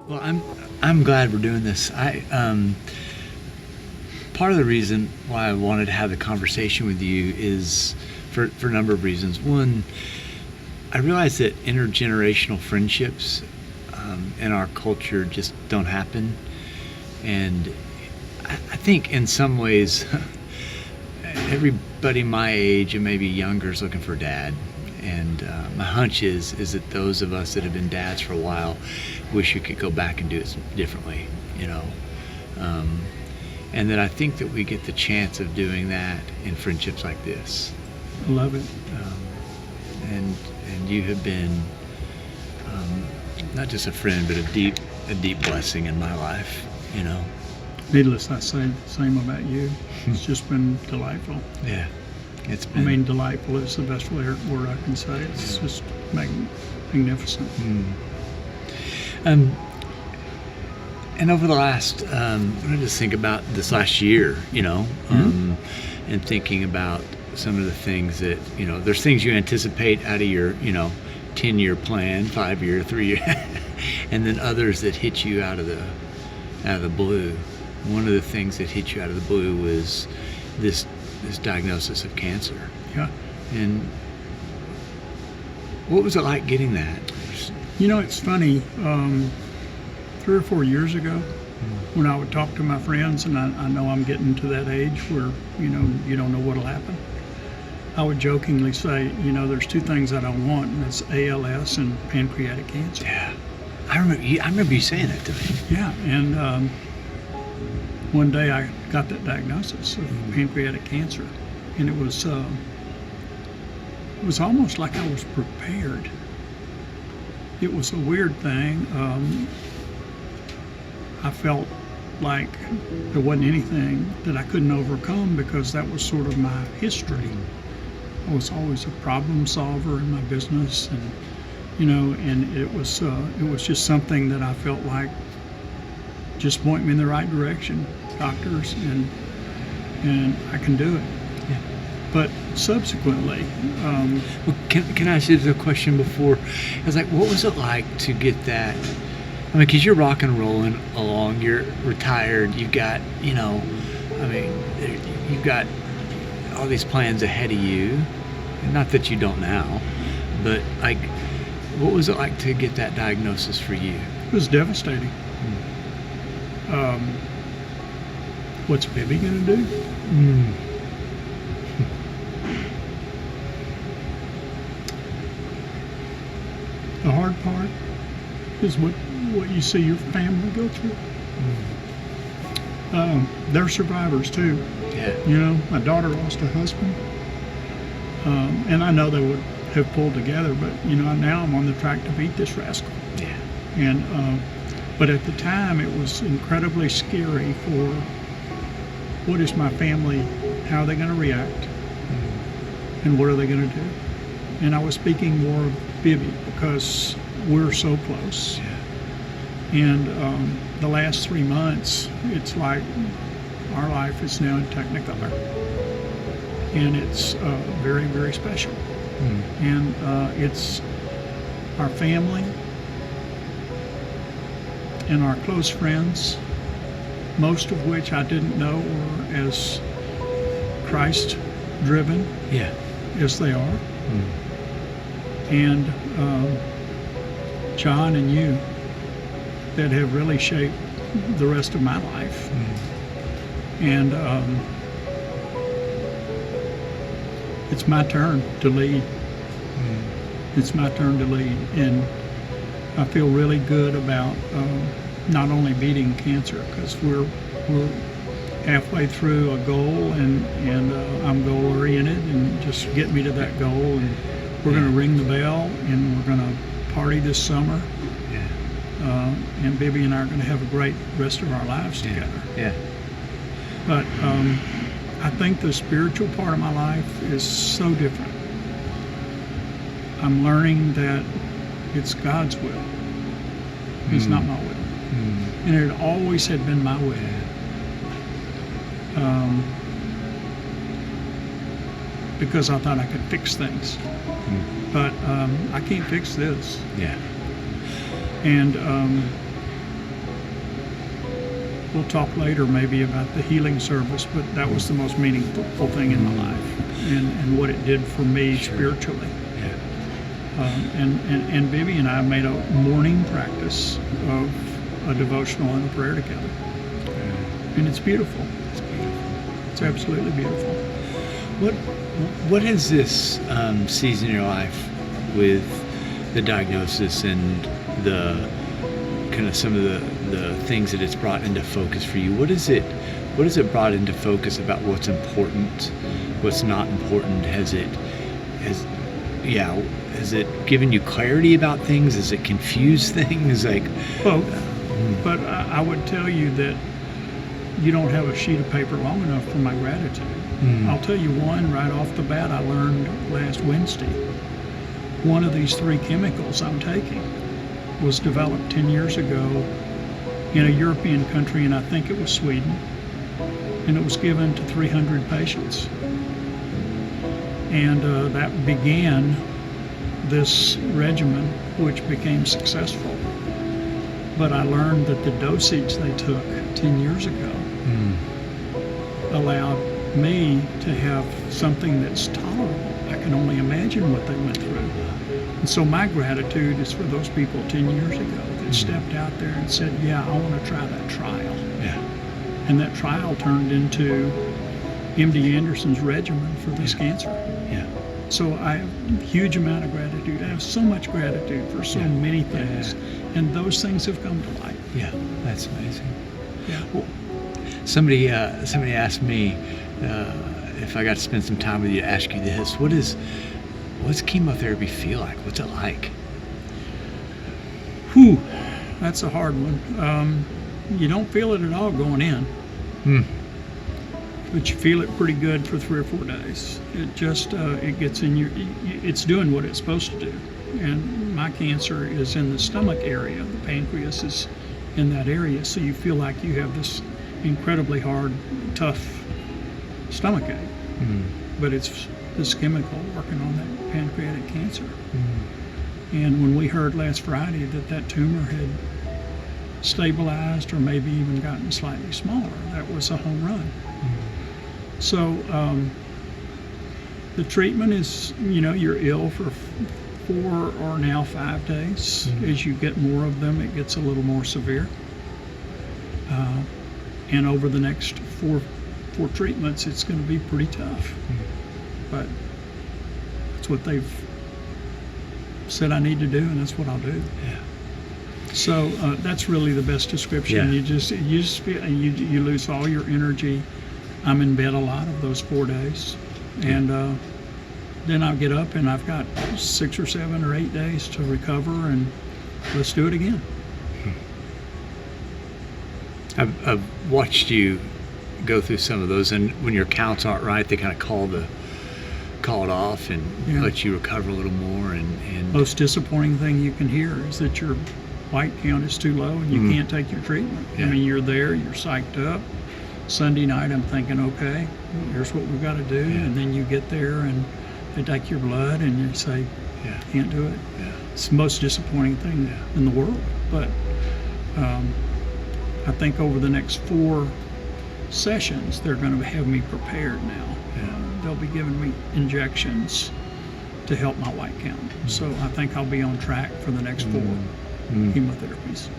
Well, I'm glad we're doing this. Part of the reason why I wanted to have the conversation with you is for a number of reasons. One, I realize that intergenerational friendships in our culture just don't happen, and I think in some ways everybody my age and maybe younger is looking for a dad. And my hunch is that those of us that have been dads for a while wish we could go back and do it differently, you know. And that I think that we get the chance of doing that in friendships like this. I love it. And you have been not just a friend, but a deep blessing in my life, you know. Needless, I say the same about you. It's just been delightful. Yeah, it's been. I mean, delightful is the best word I can say. It's just magnificent. And over the last, I just think about this last year, you know, and thinking about some of the things that, you know, there's things you anticipate out of your, you know, 10-year plan, 5-year, 3-year, and then others that hit you out of the blue. One of the things that hit you out of the blue was this diagnosis of cancer. Yeah. And what was it like getting that? You know, it's funny. 3 or 4 years ago, when I would talk to my friends, and I know I'm getting to that age where, you know, you don't know what'll happen, I would jokingly say, you know, there's 2 things I don't want, and it's ALS and pancreatic cancer. Yeah, I remember you saying that to me. Yeah, and one day I got that diagnosis of pancreatic cancer, and it was almost like I was prepared. It was a weird thing. I felt like there wasn't anything that I couldn't overcome because that was sort of my history. I was always a problem solver in my business, and you know, and it was just something that I felt like just point me in the right direction, doctors, and I can do it. Yeah. But subsequently, well, can I ask you the question before? I was like, what was it like to get that? I mean, because you're rock and rolling along, you're retired, you've got, you know, I mean, you've got all these plans ahead of you. And not that you don't now, but like, what was it like to get that diagnosis for you? It was devastating. What's Bibby gonna do? The hard part is what you see your family go through. They're survivors too. Yeah. You know, my daughter lost a husband, and I know they would have pulled together, but you know, now I'm on the track to beat this rascal. Yeah. And but at the time, it was incredibly scary for what is my family, how are they going to react, and what are they going to do? And I was speaking more of Bibby because we're so close. Yeah. And the last 3 months, it's like our life is now in Technicolor, and it's very, very special. And it's our family and our close friends, most of which I didn't know were as Christ-driven as they are. And John and you, that have really shaped the rest of my life. And it's my turn to lead. It's my turn to lead, and I feel really good about not only beating cancer, because we're halfway through a goal, and I'm goal oriented, and just get me to that goal, and we're going to ring the bell, and we're going to party this summer. And Bibby and I are going to have a great rest of our lives together. Yeah. But I think the spiritual part of my life is so different. I'm learning that it's God's will. It's not my will. And it always had been my will. Because I thought I could fix things. But I can't fix this. Yeah. And we'll talk later maybe about the healing service, but that was the most meaningful thing in my life, and what it did for me spiritually. Yeah. And Bibi and I made a morning practice of a devotional and a prayer together. And it's beautiful. It's beautiful. It's absolutely beautiful. What has this season in your life with the diagnosis and the kind of some of the things that it's brought into focus for you? What is it brought into focus about what's important, what's not important? Has it given you clarity about things? Has it confused things? Like both. But I would tell you that you don't have a sheet of paper long enough for my gratitude. I'll tell you one right off the bat I learned last Wednesday. One of these 3 chemicals I'm taking was developed 10 years ago in a European country, and I think it was Sweden, and it was given to 300 patients. And that began this regimen, which became successful. But I learned that the dosage they took 10 years ago allowed me to have something that's tolerable. I can only imagine what they went through. And so my gratitude is for those people 10 years ago that stepped out there and said, yeah, I want to try that trial. Yeah. And that trial turned into MD Anderson's regimen for this cancer. Yeah. So I have a huge amount of gratitude. I have so much gratitude for so many things. And those things have come to light. Yeah, that's amazing. Yeah. Well, somebody asked me if I got to spend some time with you to ask you this. What's chemotherapy feel like? What's it like? Whew, that's a hard one. You don't feel it at all going in. But you feel it pretty good for 3 or 4 days. It just, it gets in it's doing what it's supposed to do. And my cancer is in the stomach area. The pancreas is in that area. So you feel like you have this incredibly hard, tough stomachache. But it's this chemical working on that pancreatic cancer. And when we heard last Friday that tumor had stabilized or maybe even gotten slightly smaller, that was a home run. So the treatment is, you're ill for 4 or now 5 days. As you get more of them, it gets a little more severe. And over the next four treatments, it's going to be pretty tough. But that's what they've said I need to do, and that's what I'll do. Yeah. So that's really the best description. Yeah. You lose all your energy. I'm in bed a lot of those 4 days, and then I'll get up and I've got 6 or 7 or 8 days to recover, and let's do it again. I've watched you go through some of those, and when your counts aren't right, they kind of call it off and let you recover a little more. And most disappointing thing you can hear is that your white count is too low and you can't take your treatment. Yeah. I mean, you're there, you're psyched up. Sunday night, I'm thinking, okay, here's what we've got to do, and then you get there and they take your blood and you say, can't do it. Yeah. It's the most disappointing thing in the world. But I think over the next 4 sessions, they're going to have me prepared now. They'll be giving me injections to help my white count. So I think I'll be on track for the next 4 chemotherapies.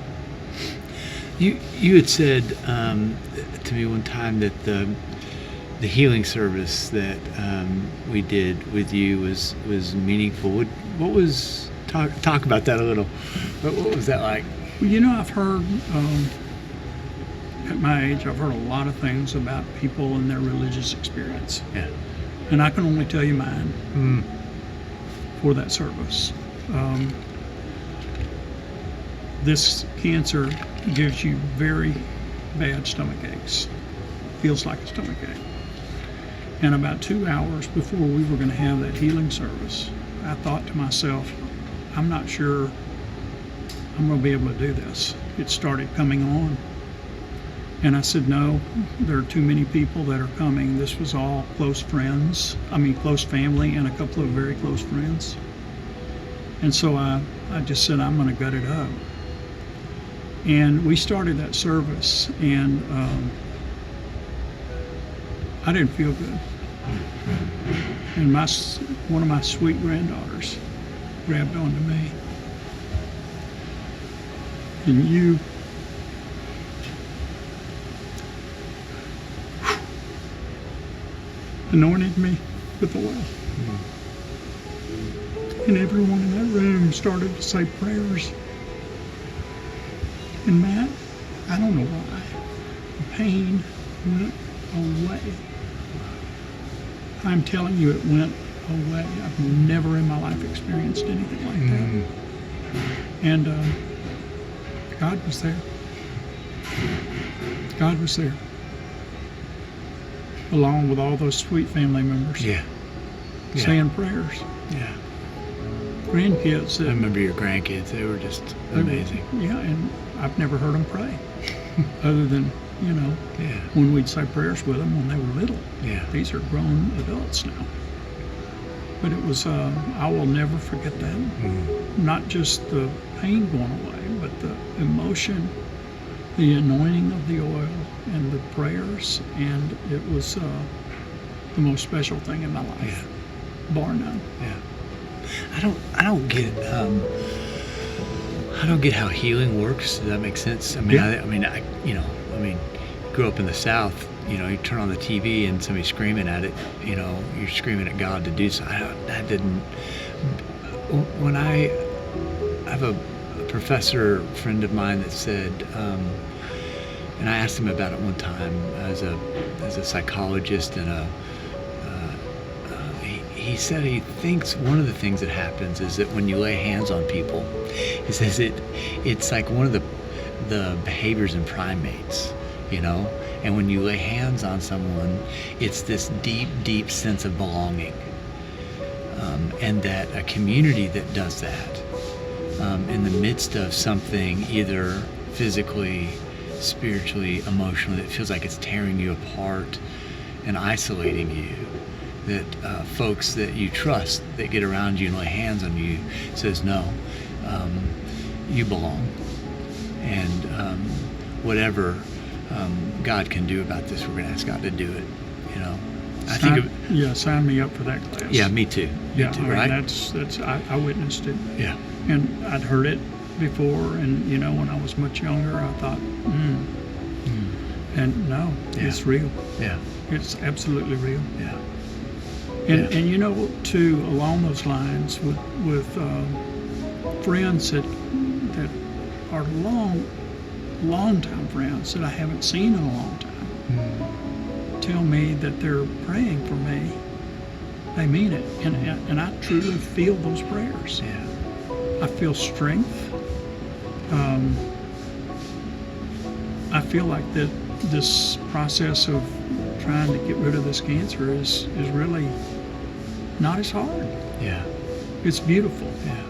You had said to me one time that the healing service that we did with you was meaningful. What was talk about that a little? What was that like? Well, I've heard at my age, I've heard a lot of things about people and their religious experience. Yeah. And I can only tell you mine for that service. This cancer gives you very bad stomach aches. Feels like a stomach ache. And about 2 hours before we were going to have that healing service, I thought to myself, I'm not sure I'm going to be able to do this. It started coming on. And I said, no, there are too many people that are coming. This was all close family and a couple of very close friends. And so I just said, I'm going to gut it up. And we started that service, and I didn't feel good. And one of my sweet granddaughters grabbed onto me. And you anointed me with oil. And everyone in that room started to say prayers. And Matt, I don't know why, the pain went away. I'm telling you, it went away. I've never in my life experienced anything like that. And God was there. God was there. Along with all those sweet family members. Yeah. Saying prayers. Yeah. Grandkids. I remember your grandkids. They were just amazing. Yeah, and I've never heard them pray. Other than, Yeah. when we'd say prayers with them when they were little. Yeah. These are grown adults now. But it was, I will never forget that. Not just the pain going away, but the emotion, the anointing of the oil, and the prayers, and it was the most special thing in my life, Yeah. bar none. Yeah. I don't get how healing works. Does that make sense? I mean, Yeah. grew up in the South. You turn on the TV and somebody's screaming at it. You're screaming at God to do so. When I have a professor friend of mine that said, and I asked him about it one time as a psychologist, and he said he thinks one of the things that happens is that when you lay hands on people, he says it's like one of the behaviors in primates, and when you lay hands on someone, it's this deep, deep sense of belonging, and that a community that does that in the midst of something either physically, spiritually, emotionally, that feels like it's tearing you apart and isolating you, that folks that you trust that get around you and lay hands on you says, no, you belong, and whatever God can do about this, we're going to ask God to do it. Sign me up for that class. Yeah, me too. Yeah, me too, right? That's I witnessed it. Yeah. And I'd heard it before, and when I was much younger, I thought, and no, Yeah. it's real. Yeah. It's absolutely real. Yeah. And too, along those lines, with friends that are long time friends that I haven't seen in a long time, tell me that they're praying for me. They mean it, and I truly feel those prayers. Yeah. I feel strength. I feel like that this process of trying to get rid of this cancer is really not as hard. Yeah. It's beautiful. Yeah.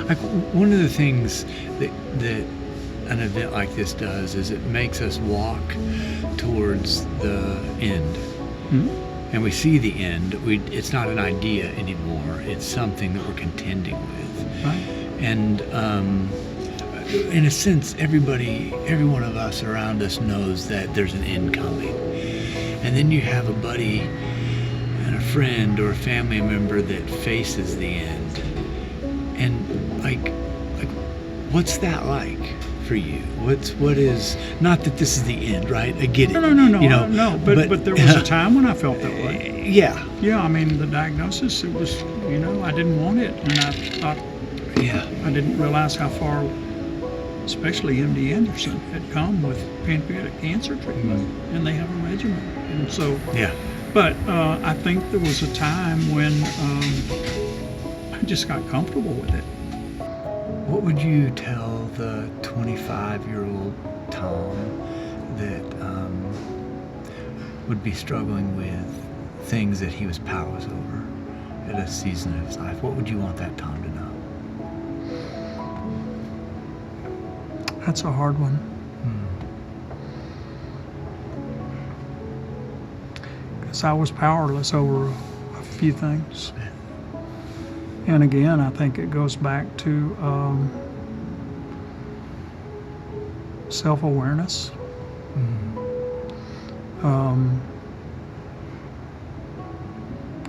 Like, one of the things that an event like this does is it makes us walk towards the end. And we see the end. It's not an idea anymore. It's something that we're contending with. Right. And in a sense, every one of us around us knows that there's an end coming. And then you have a buddy and a friend or a family member that faces the end. And like what's that like for you? What is, not that this is the end, right? I get it. No. But there was a time when I felt that way. Yeah. Yeah, the diagnosis, it was, I didn't want it, and I thought, I didn't realize how far, especially MD Anderson, had come with pancreatic cancer treatment, and they have a regimen, and so. Yeah. But I think there was a time when I just got comfortable with it. What would you tell the 25-year-old Tom that would be struggling with things that he was powerless over at a season of his life? What would you want that Tom to know? That's a hard one. Because I was powerless over a few things. And again, I think it goes back to self-awareness.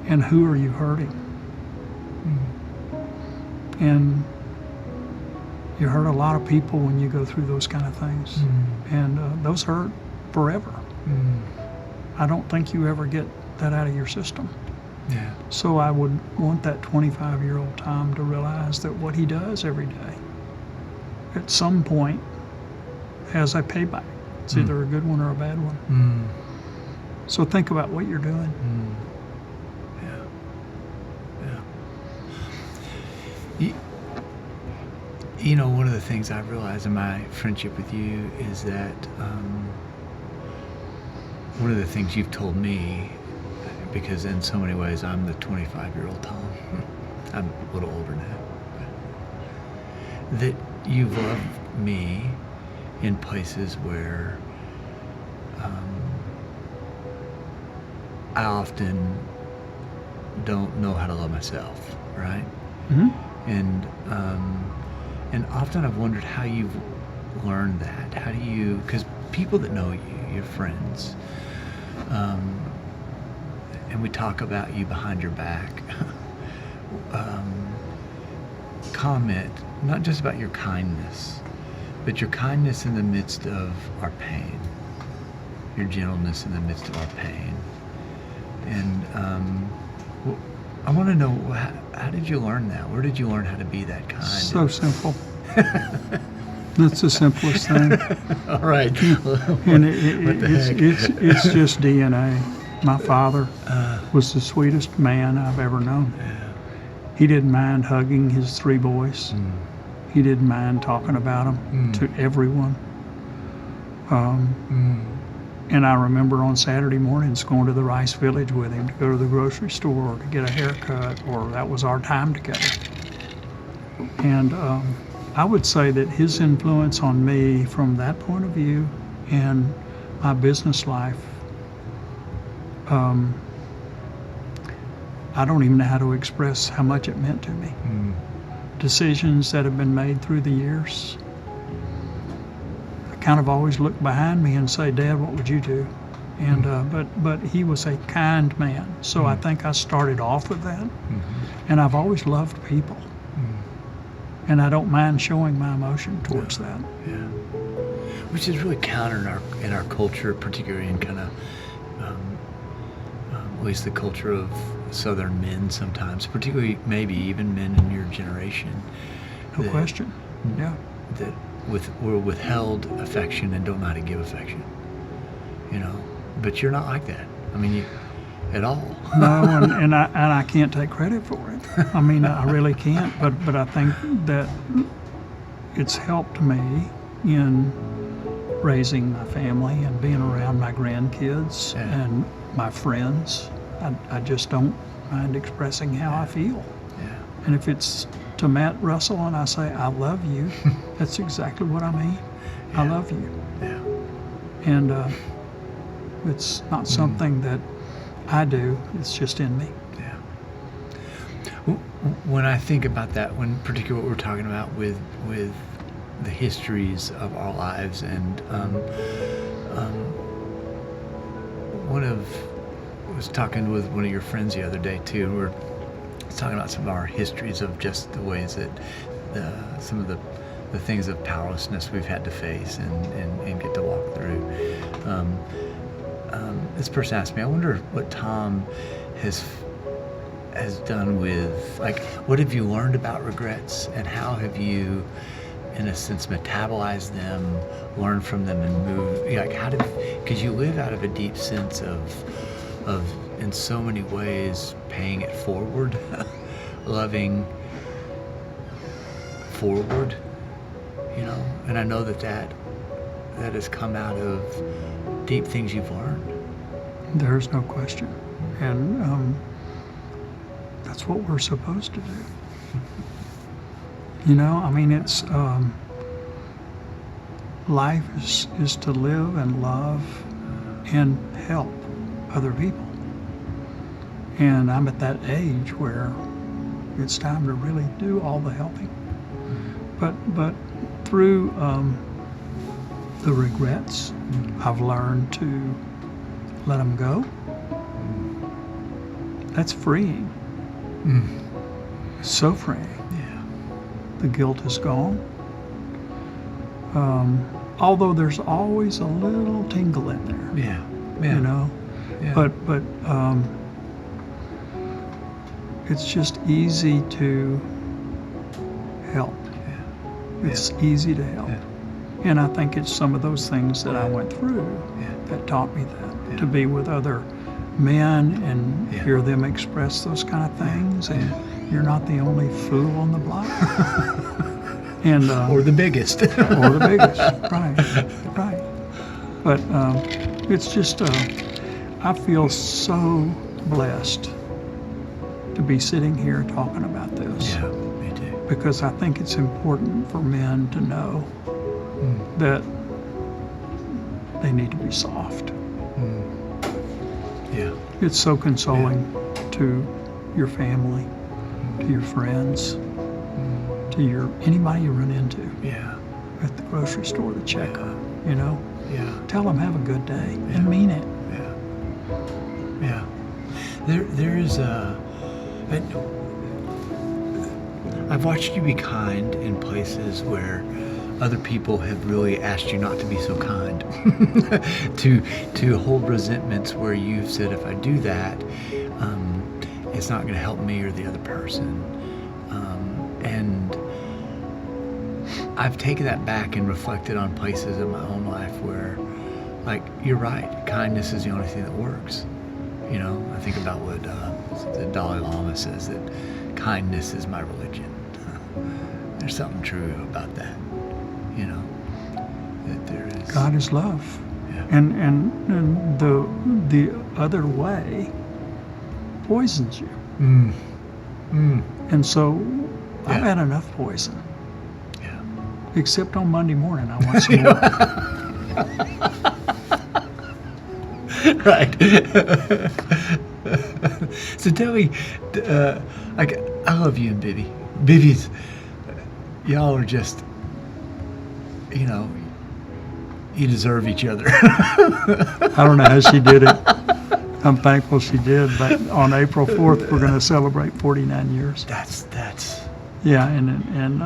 And who are you hurting? And you hurt a lot of people when you go through those kind of things. And those hurt forever. I don't think you ever get that out of your system. Yeah. So I would want that 25-year-old Tom to realize that what he does every day, at some point, has a payback. It's either a good one or a bad one. So think about what you're doing. Yeah. You know, one of the things I've realized in my friendship with you is that one of the things you've told me, because in so many ways I'm the 25-year-old Tom, I'm a little older now, that you've loved me in places where I often don't know how to love myself, right? And often I've wondered how you've learned that. How do you, because people that know you, your friends, and we talk about you behind your back, comment not just about your kindness, but your kindness in the midst of our pain, your gentleness in the midst of our pain. And I want to know, how did you learn that? Where did you learn how to be that kind? So simple. That's the simplest thing. All right. And it's just DNA. My father was the sweetest man I've ever known. Yeah. He didn't mind hugging his 3 boys. He didn't mind talking about them to everyone. And I remember on Saturday mornings going to the Rice Village with him to go to the grocery store or to get a haircut, or that was our time together. And I would say that his influence on me from that point of view and my business life, I don't even know how to express how much it meant to me. Decisions that have been made through the years, I kind of always look behind me and say, Dad, what would you do? And but he was a kind man, so I think I started off with that. And I've always loved people, and I don't mind showing my emotion towards that. Yeah, which is really counter in our culture, particularly in kind of at least the culture of Southern men sometimes, particularly maybe even men in your generation. No question. Yeah. That we're withheld affection and don't know how to give affection. You know, but you're not like that. I mean, you at all. No, and I can't take credit for it. I mean, I really can't. But I think that it's helped me in raising my family and being around my grandkids and my friends. I just don't mind expressing how I feel. Yeah. And if it's to Matt Russell and I say, I love you, that's exactly what I mean. I love you. Yeah. And it's not something that I do, it's just in me. Yeah. When I think about that, when particularly what we're talking about with the histories of our lives, and I was talking with one of your friends the other day too, and we're talking about some of our histories of just the ways that some of the things of powerlessness we've had to face and get to walk through. This person asked me, I wonder what Tom has done with, like, what have you learned about regrets, and how have you, in a sense, metabolized them, learned from them, and moved, like, how did, because you live out of a deep sense of in so many ways paying it forward, loving forward, you know, and I know that has come out of deep things you've learned. There's no question. And that's what we're supposed to do. You know, I mean, it's life is to live and love and help other people. And I'm at that age where it's time to really do all the helping. But through the regrets. I've learned to let them go. That's freeing. So freeing. Yeah. The guilt is gone. Although there's always a little tingle in there. Yeah. Yeah. You know, Yeah. but it's just easy to help. Yeah. It's easy to help. Yeah. And I think it's some of those things that I went through that taught me that, to be with other men and hear them express those kind of things. And you're not the only fool on the block. And or the biggest. or the biggest, right. But it's just, I feel so blessed to be sitting here talking about this. Yeah, me too. Because I think it's important for men to know that they need to be soft. Yeah. It's so consoling to your family, to your friends, to anybody you run into Yeah. at the grocery store, the checkout, you know? Yeah. Tell them have a good day and mean it. Yeah. There is I've watched you be kind in places where other people have really asked you not to be so kind. to hold resentments where you've said, if I do that, it's not going to help me or the other person. And I've taken that back and reflected on places in my own life where, like, you're right, kindness is the only thing that works. You know, I think about what the Dalai Lama says, that kindness is my religion. There's something true about that, you know, that there is. God is love. Yeah. And the other way poisons you. And so I've had enough poison. Yeah. Except on Monday morning, I want some more. Right. So tell me, like, I love you and Bibby. Bibby's, y'all are just, you know, you deserve each other. I don't know how she did it. I'm thankful she did, but on April 4th, we're going to celebrate 49 years. That's. Yeah, and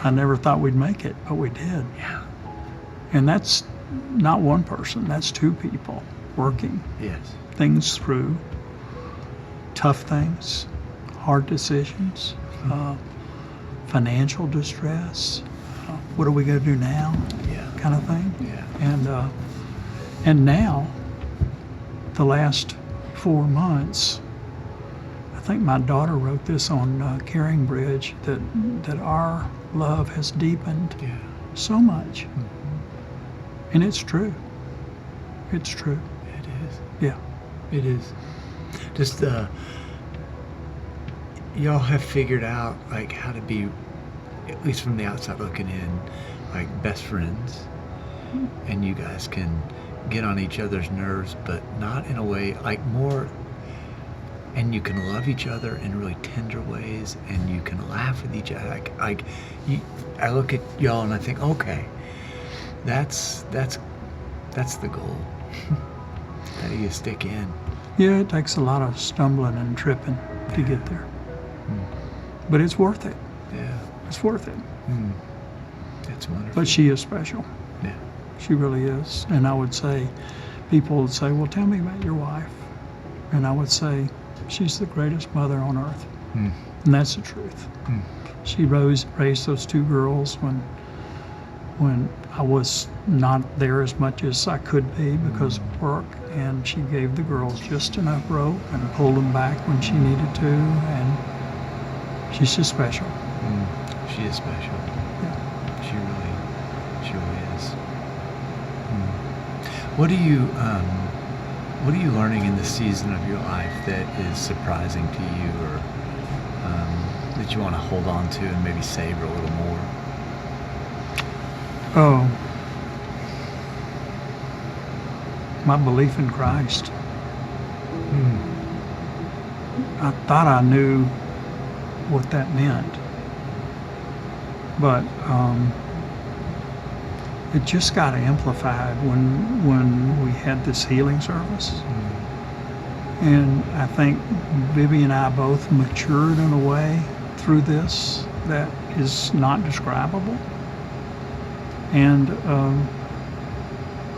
I never thought we'd make it, but we did. Yeah. And that's not one person, that's two people working Yes. things through, tough things, hard decisions, financial distress, what are we going to do now, kind of thing. Yeah. And now, the last 4 months, I think my daughter wrote this on Caring Bridge, that our love has deepened so much. And it's true. It's true. It is. Yeah. It is. Just y'all have figured out, like, how to be, at least from the outside looking in, like best friends, and you guys can get on each other's nerves, but not in a way, like, more, and you can love each other in really tender ways, and you can laugh with each other. I look at y'all and I think, okay, that's the goal. How do you stick in? Yeah, it takes a lot of stumbling and tripping to get there. But it's worth it. Yeah. It's worth it. That's wonderful. But she is special. Yeah. She really is. And I would say, people would say, well, tell me about your wife. And I would say, she's the greatest mother on earth. And that's the truth. She raised those two girls when I was not there as much as I could be because of work, and she gave the girls just enough rope and pulled them back when she needed to, and she's just special. She is special. Yeah. She really is. What are you learning in this season of your life that is surprising to you, or that you want to hold on to and maybe savor a little more? Oh, my belief in Christ. I thought I knew what that meant, but it just got amplified when we had this healing service. And I think Bibby and I both matured in a way through this that is not describable. And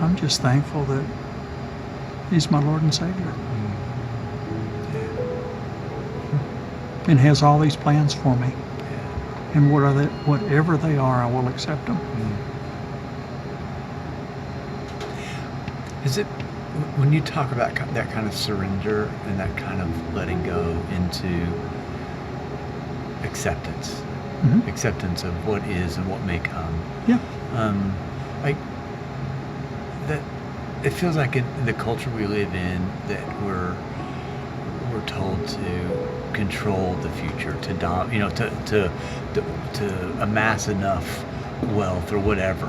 I'm just thankful that He's my Lord and Savior. And has all these plans for me. And what are they, whatever they are, I will accept them. Is it, when you talk about that kind of surrender and that kind of letting go into acceptance, acceptance of what is and what may come, like that, it feels like in the culture we live in that we're told to control the future, to amass enough wealth or whatever,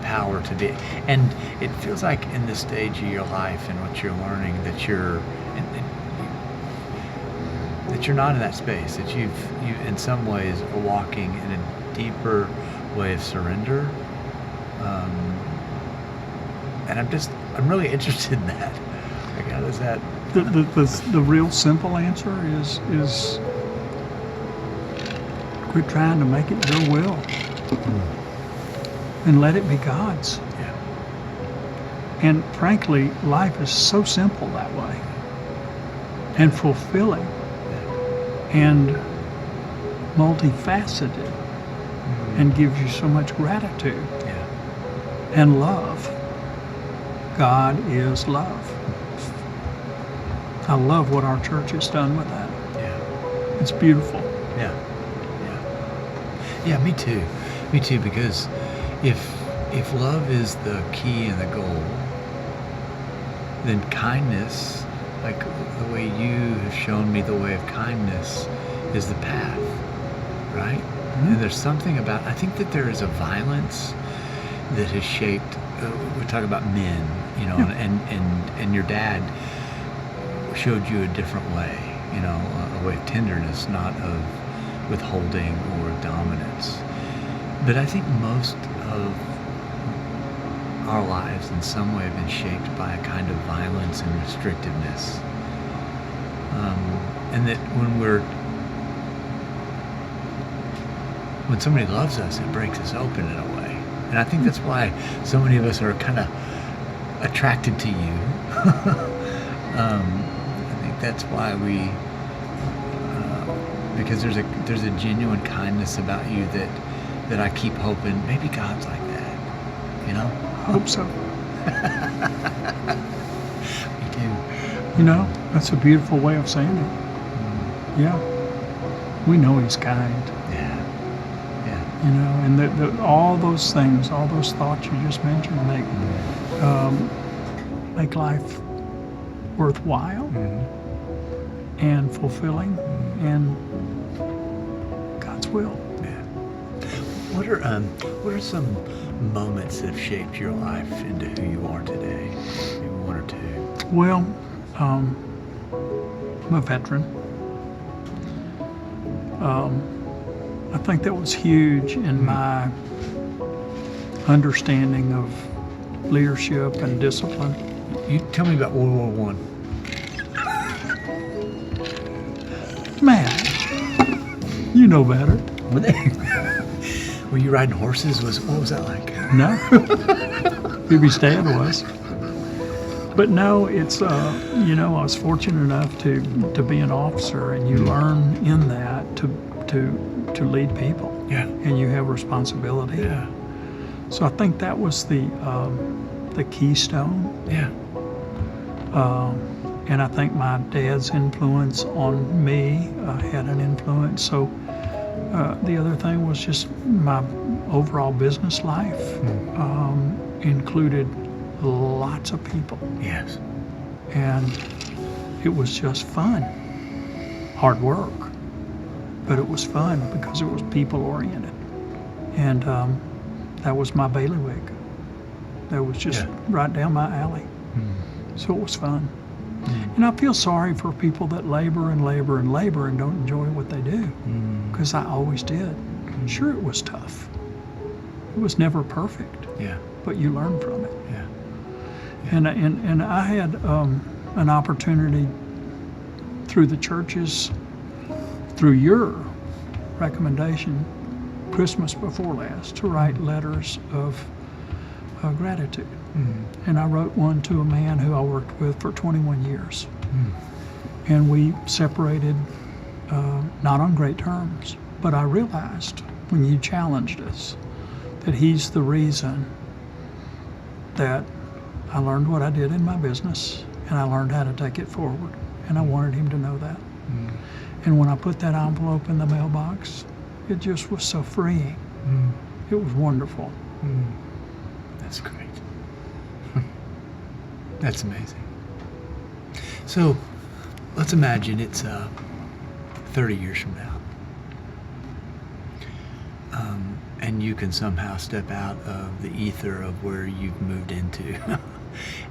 power to be. And it feels like in this stage of your life and what you're learning that you're not in that space, that you in some ways are walking in a deeper way of surrender. And I'm really interested in that. Like, how does that? The real simple answer is quit trying to make it your will and let it be God's. Yeah. And frankly, life is so simple that way and fulfilling and multifaceted and gives you so much gratitude and love. God is love. I love what our church has done with that. Yeah. It's beautiful. Yeah, me too, because if love is the key and the goal, then kindness, like the way you have shown me the way of kindness, is the path, right? And there's something about, I think that there is a violence that has shaped, we talk about men, and your dad showed you a different way, a way of tenderness, not of withholding or dominance. But I think most of our lives in some way have been shaped by a kind of violence and restrictiveness. And that when somebody loves us, it breaks us open in a way. And I think that's why so many of us are kind of attracted to you. I think that's why because there's a genuine kindness about you that I keep hoping maybe God's like that, Hope so. Me too. That's a beautiful way of saying it. Yeah. We know He's kind. Yeah. And all those things, all those thoughts you just mentioned make life worthwhile and fulfilling and God's will. Yeah. What are some moments that have shaped your life into who you are today? Maybe one or two. Well, I'm a veteran. I think that was huge in my understanding of leadership and discipline. You tell me about World War I. Man, you know better. Were you riding horses? What was that like? No. Bibby's dad was. But no, it's, I was fortunate enough to be an officer, and you learn in that to lead people. Yeah. And you have responsibility. Yeah. So I think that was the keystone. Yeah. And I think my dad's influence on me had an influence. So the other thing was just my overall business life included lots of people. Yes. And it was just fun. Hard work. But it was fun because it was people oriented. And that was my bailiwick. That was just right down my alley. So it was fun. And I feel sorry for people that labor and labor and labor and don't enjoy what they do, because I always did. Sure, it was tough. It was never perfect, Yeah. but you learn from it. Yeah. And I had an opportunity through the churches, through your recommendation, Christmas before last, to write letters of gratitude. And I wrote one to a man who I worked with for 21 years. And we separated not on great terms, but I realized when you challenged us that he's the reason that I learned what I did in my business, and I learned how to take it forward. And I wanted him to know that. And when I put that envelope in the mailbox, it just was so freeing. It was wonderful. That's great. That's amazing. So let's imagine it's 30 years from now. And you can somehow step out of the ether of where you've moved into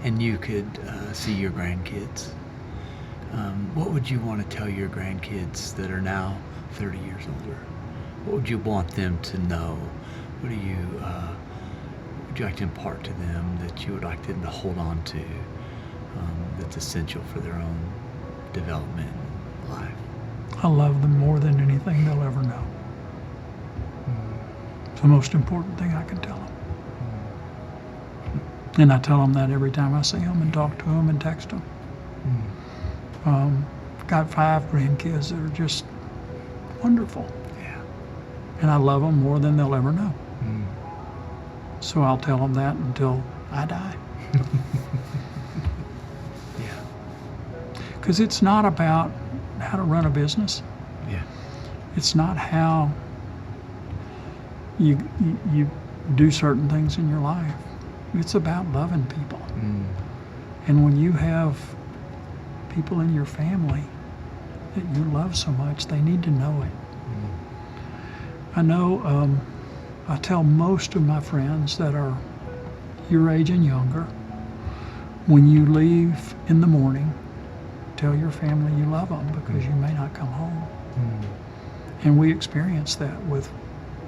and you could see your grandkids. What would you want to tell your grandkids that are now 30 years older? What would you want them to know? What do you would you like to impart to them that you would like them to hold on to that's essential for their own development in life? I love them more than anything they'll ever know. It's the most important thing I can tell them. And I tell them that every time I see them and talk to them and text them. Got 5 grandkids that are just wonderful. Yeah. And I love them more than they'll ever know. So I'll tell them that until I die. Yeah. Because it's not about how to run a business. Yeah. It's not how you do certain things in your life. It's about loving people. And when you have people in your family that you love so much, they need to know it. I know I tell most of my friends that are your age and younger, when you leave in the morning, tell your family you love them because you may not come home. And we experienced that with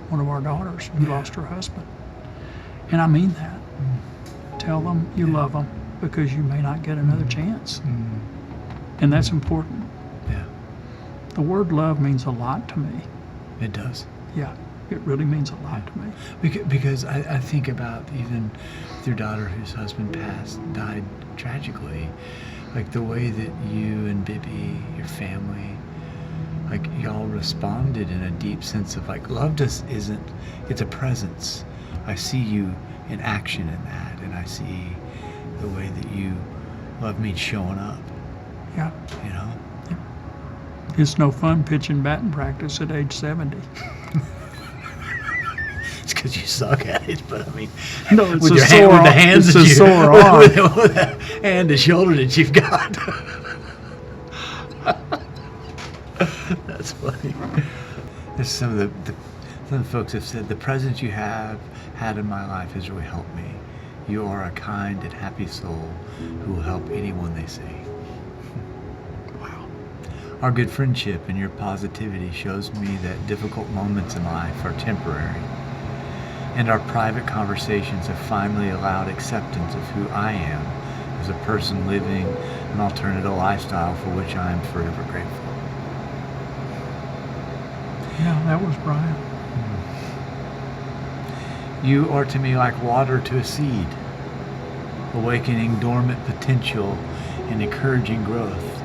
one of our daughters who lost her husband. And I mean that. Tell them you love them because you may not get another chance. And that's important. Yeah. The word love means a lot to me. It does. Yeah, it really means a lot to me. Because I think about even your daughter whose husband died tragically, like the way that you and Bibi, your family, like y'all responded in a deep sense of like love just isn't, it's a presence. I see you in action in that, and I see the way that you love means showing up. Yeah. You know? Yeah. It's no fun pitching batting practice at age 70. It's because you suck at it, but I mean, No, it's with a your sore hand, with the arm. hands It's that a you, sore arm. with the hand and shoulder that you've got. That's funny. There's some of the folks have said the presence you have had in my life has really helped me. You are a kind and happy soul who will help anyone they see. Wow. Our good friendship and your positivity shows me that difficult moments in life are temporary. And our private conversations have finally allowed acceptance of who I am as a person living an alternative lifestyle for which I am forever grateful. Yeah, that was Brian. You are to me like water to a seed, awakening dormant potential and encouraging growth.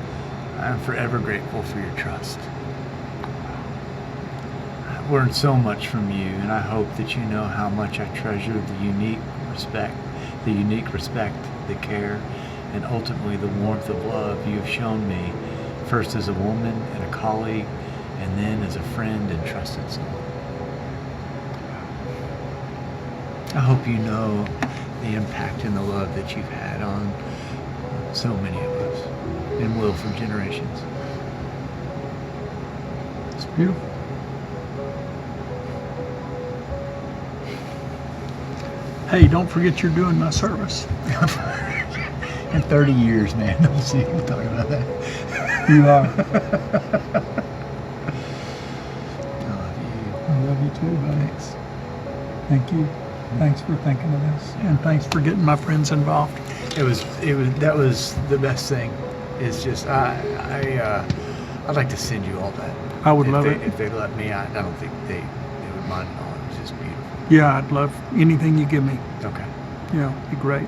I am forever grateful for your trust. I've learned so much from you, and I hope that you know how much I treasure the unique respect, the care, and ultimately the warmth of love you have shown me, first as a woman and a colleague, and then as a friend and trusted soul. I hope you know the impact and the love that you've had on so many of us and will for generations. It's beautiful. Hey, don't forget you're doing my service. In 30 years, man. Don't see we'll talk about that. You are. I love you. I love you too, buddy. Thanks. Thank you. Thanks for thinking of this, and thanks for getting my friends involved. That was the best thing. It's just I'd like to send you all that. I would If love they, it. if they let me. I don't think they would mind at all. It's just beautiful. Yeah, I'd love anything you give me. Okay. Yeah, it'd be great.